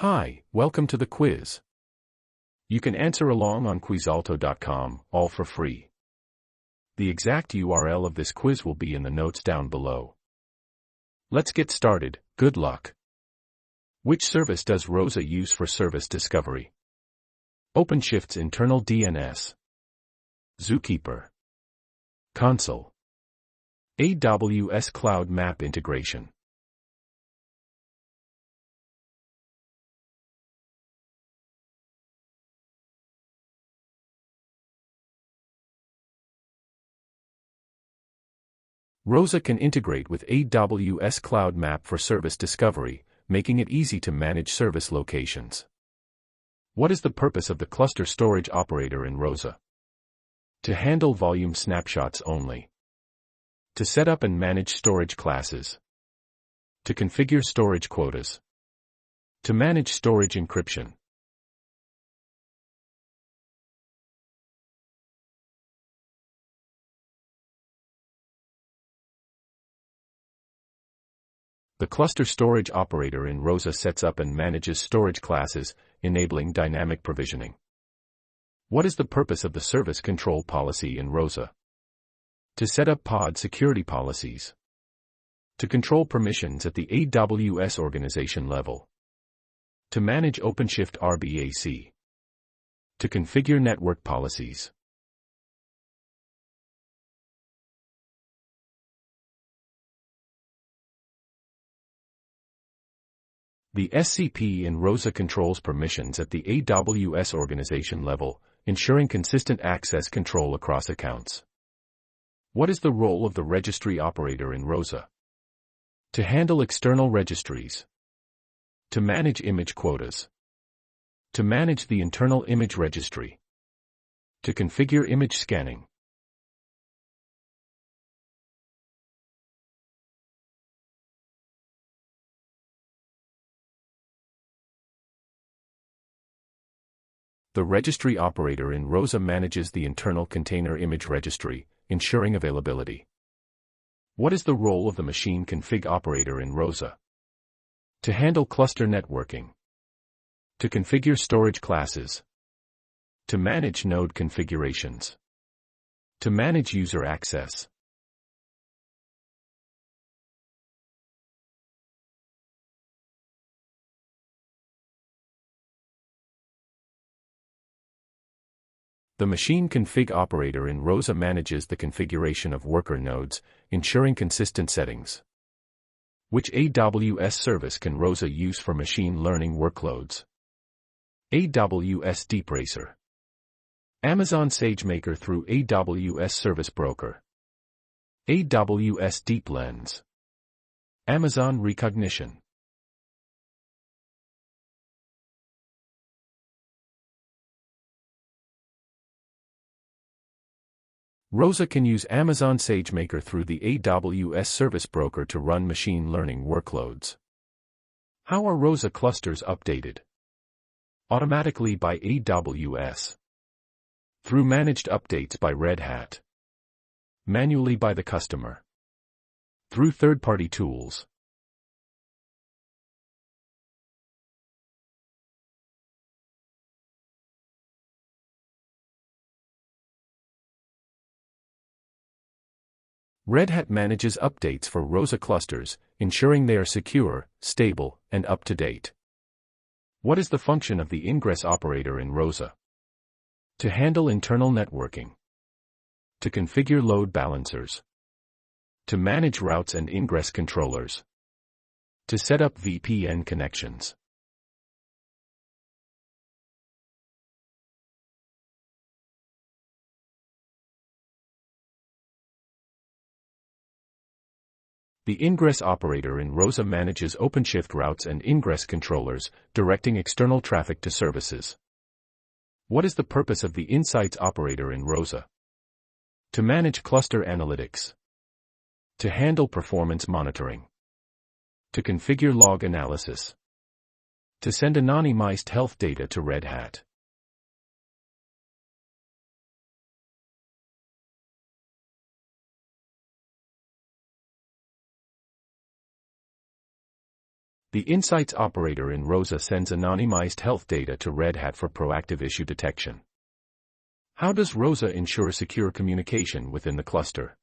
Hi, welcome to the quiz. You can answer along on quizalto.com, all for free. The exact URL of this quiz will be in the notes down below. Let's get started, good luck. Which service does ROSA use for service discovery? OpenShift's internal DNS. Zookeeper. Console. AWS Cloud Map Integration. ROSA can integrate with AWS Cloud Map for service discovery, making it easy to manage service locations. What is the purpose of the cluster storage operator in ROSA? To handle volume snapshots only. To set up and manage storage classes. To configure storage quotas. To manage storage encryption. The cluster storage operator in ROSA sets up and manages storage classes, enabling dynamic provisioning. What is the purpose of the service control policy in ROSA? To set up pod security policies. To control permissions at the AWS organization level. To manage OpenShift RBAC. To configure network policies. The SCP in ROSA controls permissions at the AWS organization level, ensuring consistent access control across accounts. What is the role of the registry operator in ROSA? To handle external registries. To manage image quotas. To manage the internal image registry. To configure image scanning. The registry operator in ROSA manages the internal container image registry, ensuring availability. What is the role of the machine config operator in ROSA? To handle cluster networking. To configure storage classes. To manage node configurations. To manage user access. The machine config operator in ROSA manages the configuration of worker nodes, ensuring consistent settings. Which AWS service can ROSA use for machine learning workloads? AWS DeepRacer. Amazon SageMaker through AWS Service Broker. AWS DeepLens. Amazon Rekognition. ROSA can use Amazon SageMaker through the AWS Service Broker to run machine learning workloads. How are ROSA clusters updated? Automatically by AWS. Through managed updates by Red Hat. Manually by the customer. Through third-party tools. Red Hat manages updates for ROSA clusters, ensuring they are secure, stable, and up-to-date. What is the function of the ingress operator in ROSA? To handle internal networking. To configure load balancers. To manage routes and ingress controllers. To set up VPN connections. The ingress operator in ROSA manages OpenShift routes and ingress controllers, directing external traffic to services. What is the purpose of the insights operator in ROSA? To manage cluster analytics. To handle performance monitoring. To configure log analysis. To send anonymized health data to Red Hat. The Insights operator in ROSA sends anonymized health data to Red Hat for proactive issue detection. How does ROSA ensure secure communication within the cluster?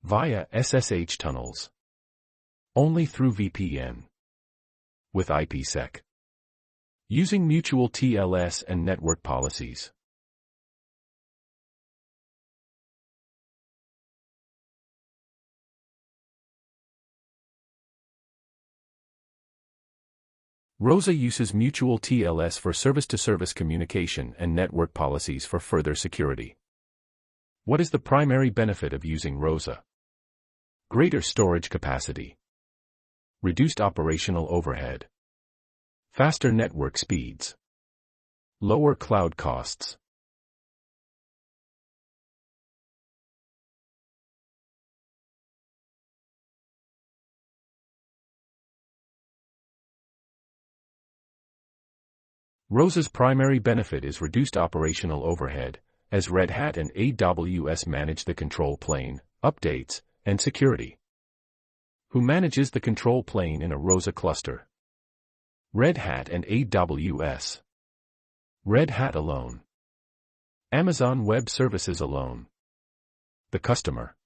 Via SSH tunnels. Only through VPN. With IPsec. Using mutual TLS and network policies. ROSA uses mutual TLS for service-to-service communication and network policies for further security. What is the primary benefit of using ROSA? Greater storage capacity. Reduced operational overhead. Faster network speeds. Lower cloud costs. ROSA's primary benefit is reduced operational overhead, as Red Hat and AWS manage the control plane, updates, and security. Who manages the control plane in a ROSA cluster? Red Hat and AWS. Red Hat alone. Amazon Web Services alone. The customer.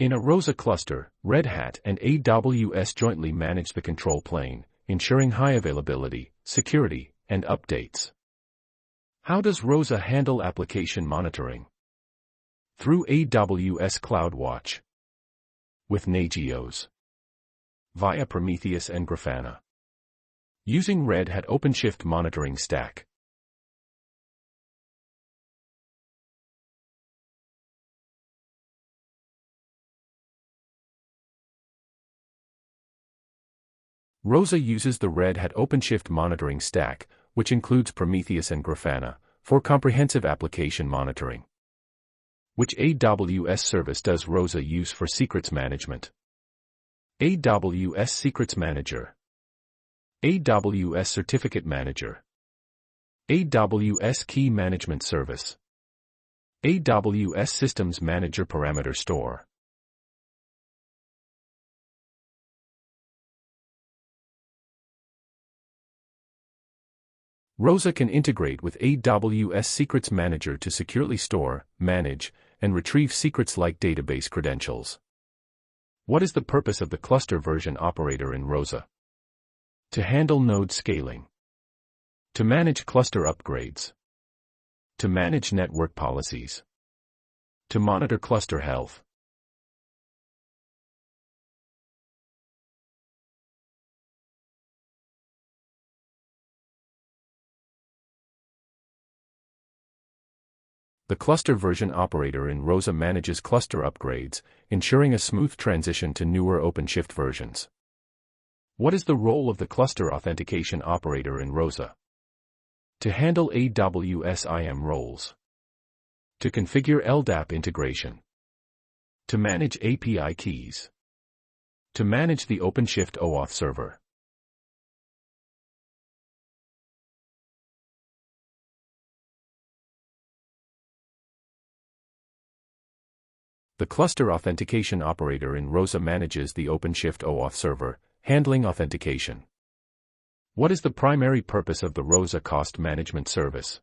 In a ROSA cluster, Red Hat and AWS jointly manage the control plane, ensuring high availability, security, and updates. How does ROSA handle application monitoring? Through AWS CloudWatch. With Nagios. Via Prometheus and Grafana. Using Red Hat OpenShift monitoring stack. ROSA uses the Red Hat OpenShift monitoring stack, which includes Prometheus and Grafana, for comprehensive application monitoring. Which AWS service does ROSA use for secrets management? AWS Secrets Manager. AWS Certificate Manager. AWS Key Management Service. AWS Systems Manager Parameter Store. ROSA can integrate with AWS Secrets Manager to securely store, manage, and retrieve secrets-like database credentials. What is the purpose of the cluster version operator in ROSA? To handle node scaling. To manage cluster upgrades. To manage network policies. To monitor cluster health. The cluster version operator in ROSA manages cluster upgrades, ensuring a smooth transition to newer OpenShift versions. What is the role of the cluster authentication operator in ROSA? To handle AWS IAM roles. To configure LDAP integration. To manage API keys. To manage the OpenShift OAuth server. The cluster authentication operator in ROSA manages the OpenShift OAuth server, handling authentication. What is the primary purpose of the ROSA cost management service?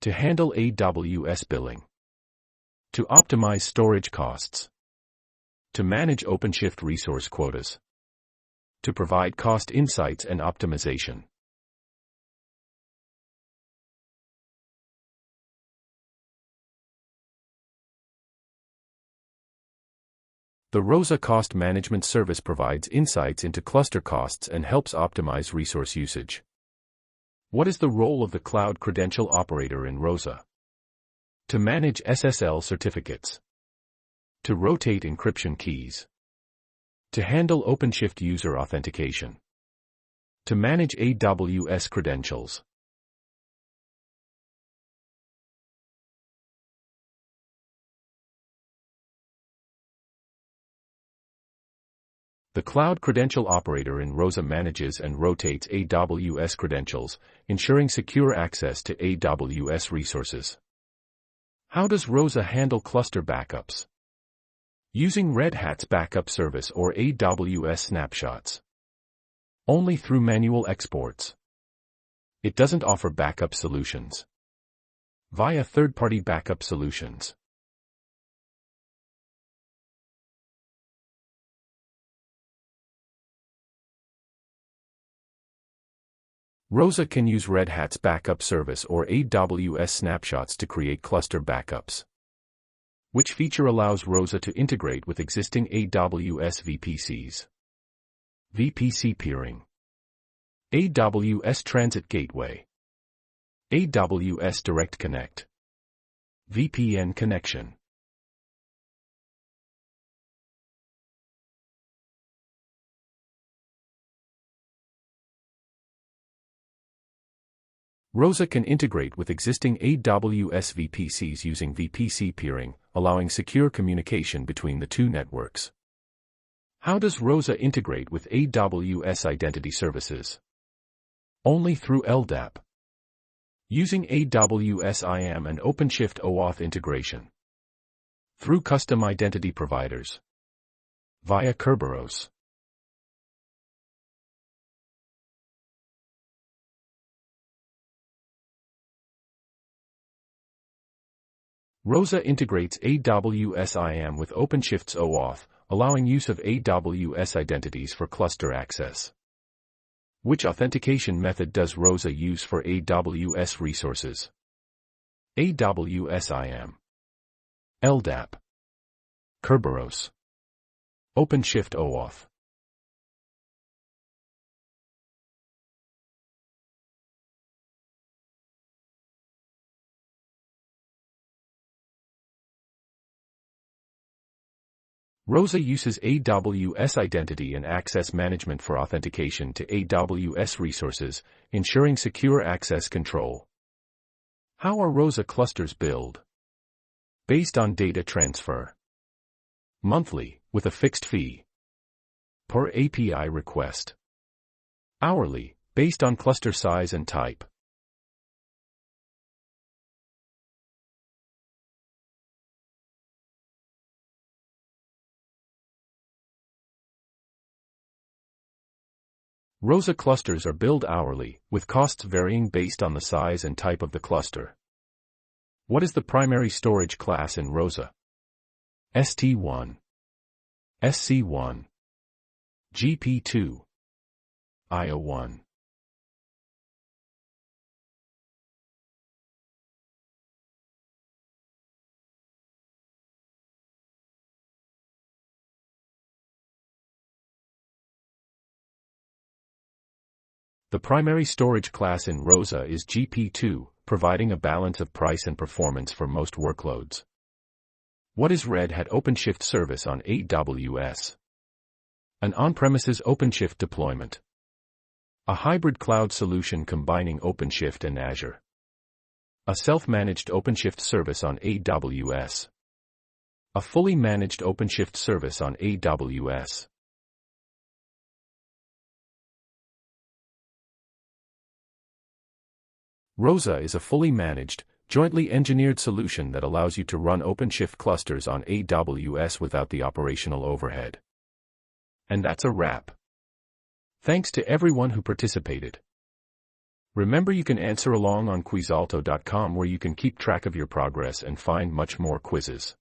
To handle AWS billing. To optimize storage costs. To manage OpenShift resource quotas. To provide cost insights and optimization. The ROSA cost management service provides insights into cluster costs and helps optimize resource usage. What is the role of the cloud credential operator in ROSA? To manage SSL certificates. To rotate encryption keys. To handle OpenShift user authentication. To manage AWS credentials. The Cloud Credential Operator in ROSA manages and rotates AWS credentials, ensuring secure access to AWS resources. How does ROSA handle cluster backups? Using Red Hat's backup service or AWS snapshots. Only through manual exports. It doesn't offer backup solutions. Via third-party backup solutions. ROSA can use Red Hat's backup service or AWS snapshots to create cluster backups. Which feature allows ROSA to integrate with existing AWS VPCs? VPC peering. AWS Transit Gateway. AWS Direct Connect. VPN connection. ROSA can integrate with existing AWS VPCs using VPC peering, allowing secure communication between the two networks. How does ROSA integrate with AWS identity services? Only through LDAP. Using AWS IAM and OpenShift OAuth integration. Through custom identity providers. Via Kerberos. ROSA integrates AWS IAM with OpenShift's OAuth, allowing use of AWS identities for cluster access. Which authentication method does ROSA use for AWS resources? AWS IAM. LDAP. Kerberos. OpenShift OAuth. ROSA uses AWS identity and access management for authentication to AWS resources, ensuring secure access control. How are ROSA clusters billed? Based on data transfer. Monthly, with a fixed fee. Per API request. Hourly, based on cluster size and type. ROSA clusters are billed hourly, with costs varying based on the size and type of the cluster. What is the primary storage class in ROSA? ST1, SC1, GP2, IO1. The primary storage class in ROSA is GP2, providing a balance of price and performance for most workloads. What is Red Hat OpenShift service on AWS? An on-premises OpenShift deployment. A hybrid cloud solution combining OpenShift and Azure. A self-managed OpenShift service on AWS. A fully managed OpenShift service on AWS. ROSA is a fully managed, jointly engineered solution that allows you to run OpenShift clusters on AWS without the operational overhead. And that's a wrap. Thanks to everyone who participated. Remember, you can answer along on quizalto.com, where you can keep track of your progress and find much more quizzes.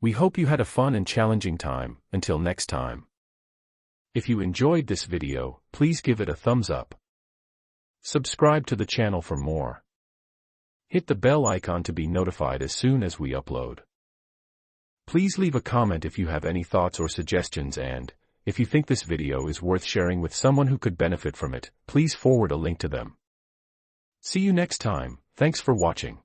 We hope you had a fun and challenging time. Until next time. If you enjoyed this video, please give it a thumbs up. Subscribe to the channel for more. Hit the bell icon to be notified as soon as we upload. Please leave a comment if you have any thoughts or suggestions, and, if you think this video is worth sharing with someone who could benefit from it, please forward a link to them. See you next time. Thanks for watching.